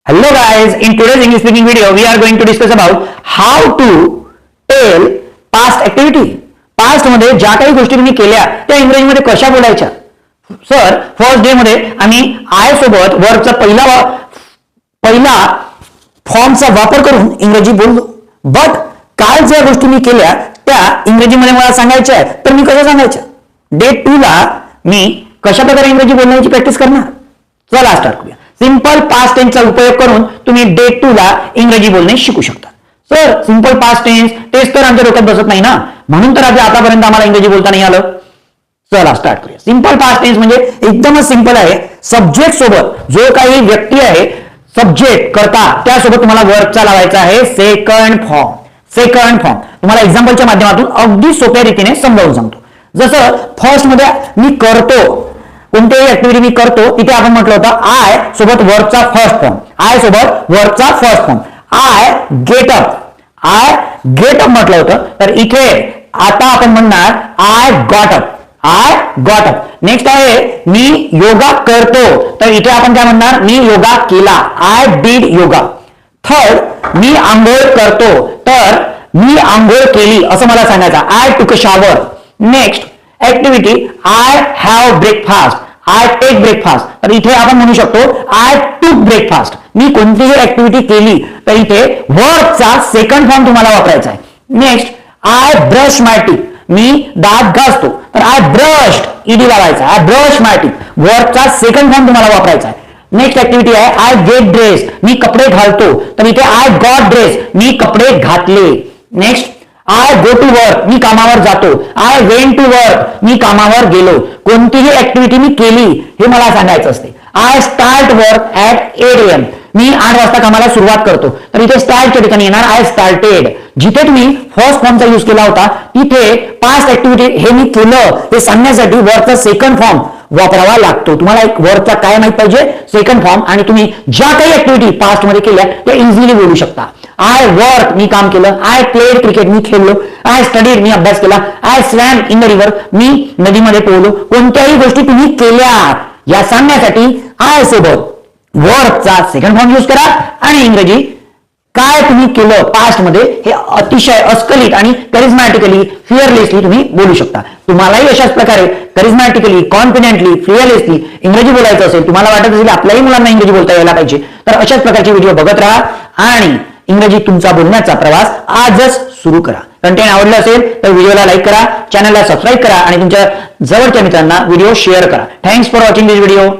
Hello guys, in today's English speaking video we are going to discuss about how to tell past activity. Past मध्ये ज्या काही गोष्टी तुम्ही केल्या त्या इंग्रजीमध्ये कशा बोलायच्या. सर फर्स्ट डे मध्ये आम्ही आय सोबत वर्बचा पहिला फॉर्मचा वापर करून इंग्रजी बोललो, बट काल ज्या गोष्टी मी केल्या त्या इंग्रजीमध्ये मला सांगायच्या आहेत तर मी कसं सांगायच्या. डे 2 ला मी कशा प्रकारे इंग्रजी बोलण्याची प्रॅक्टिस करणार. चला स्टार्ट करूया. सिंपल पास्ट टेन्सचा उपयोग करून तुम्ही डे 2 ला इंग्रजी बोलणे शिकू शकता. सर सिंपल पास्ट टेन्स तेच तर आमच्या डोक्यात बसत नाही ना, म्हणून तर आतापर्यंत आम्हाला इंग्रजी बोलता नाही आलं. चला स्टार्ट करूया. सिंपल पास्ट टेन्स म्हणजे एकदमच सिंपल आहे. सब्जेक्ट सोबत जो काही व्यक्ती आहे, सब्जेक्ट करता त्यासोबत तुम्हाला वर्बचा लावायचा आहे सेकंड फॉर्म. सेकंड फॉर्म तुम्हाला एक्झाम्पलच्या माध्यमातून अगदी सोप्या रीतीने समजावून सांगतो. जसं फर्स्ट मध्ये मी करतो, कोणतीही ऍक्टिव्हिटी मी करतो, तिथे आपण म्हटलं होतं आय सोबत वर्बचा फर्स्ट फॉर्म. आय सोबत वर्बचा first form. I get up. I get up म्हटलं होतं, तर इथे आता आपण म्हणणार I got up. I got up. Next आहे मी योगा करतो, तर इथे आपण काय म्हणणार मी योगा केला. I did yoga. थर्ड मी आंघोळ करतो, तर मी आंघोळ केली असं मला सांगायचं. I took a shower. Next activity I have breakfast. I take breakfast, तर इथे आपण म्हणू शकतो आय टूक ब्रेकफास्ट. मी कोणतीही ऍक्टिव्हिटी केली तर इथे वर्बचा सेकंड फॉर्म तुम्हाला वापरायचा आहे. Next I brush my teeth. मी दात घासतो, तर आय ब्रश्ड ईडी लावायचा. I brush my teeth. वर्बचा सेकंड फॉर्म तुम्हाला वापरायचा आहे. नेक्स्ट ऍक्टिव्हिटी आहे आय गेट ड्रेस. मी कपडे घालतो, तर इथे आय गॉट ड्रेस. मी कपडे घातले. Next I go to work. मी कामावर जातो. I went to work. मी कामावर गेलो. कोणतीही ऍक्टिव्हिटी मी केली हे मला सांगायचं असते. I start work at 8 AM. मी 8 वाजता कामाला सुरुवात करतो, तर इथे स्टार्टच्या ठिकाणी येणार आय स्टार्टेड. जिथे तुम्ही फर्स्ट फॉर्मचा यूज केला होता तिथे पास्ट ऍक्टिव्हिटी हे मी केलं हे सांगण्यासाठी वर्बचा सेकंड फॉर्म वापरावा लागतो. तुम्हाला एक वर्बचा काय माहित पाहिजे, सेकंड फॉर्म, आणि तुम्ही ज्या काही ऍक्टिव्हिटी पास्ट मध्ये केल्या त्या इझिली बोलू शकता. आय वर्क मी काम केलं. आय प्लेड क्रिकेट मी खेळलो. आय स्टडीड मी अभ्यास केला. I swam in the river मी नदीमध्ये पोहलो. कोणत्याही गोष्टी तुम्ही केल्या या सांगण्यासाठी आय सोबत वर्बचा सेकंड फॉर्म यूज करा आणि इंग्रजी काय तुम्ही केलं पास्ट मध्ये हे अतिशय अस्खलित आणि करिझमॅटिकली फिअरलेसली तुम्ही बोलू शकता. तुम्हालाही अशाच प्रकारे करिझमॅटिकली कॉन्फिडेंटली फिअरलेसली इंग्रजी बोलायचं असेल, तुम्हाला वाटत असेल आपल्याही मुलांना इंग्रजी बोलता यायला पाहिजे, तर अशाच प्रकारचे व्हिडिओ बघत राहा आणि इंग्रजी तुमचा बोलण्याचा प्रवास आजच सुरू करा. कंटेंट आवडलं असेल तर व्हिडिओला लाईक करा, चॅनलला सबस्क्राईब करा आणि तुमच्या जवळच्या मित्रांना व्हिडिओ शेअर करा. Thanks for watching this video.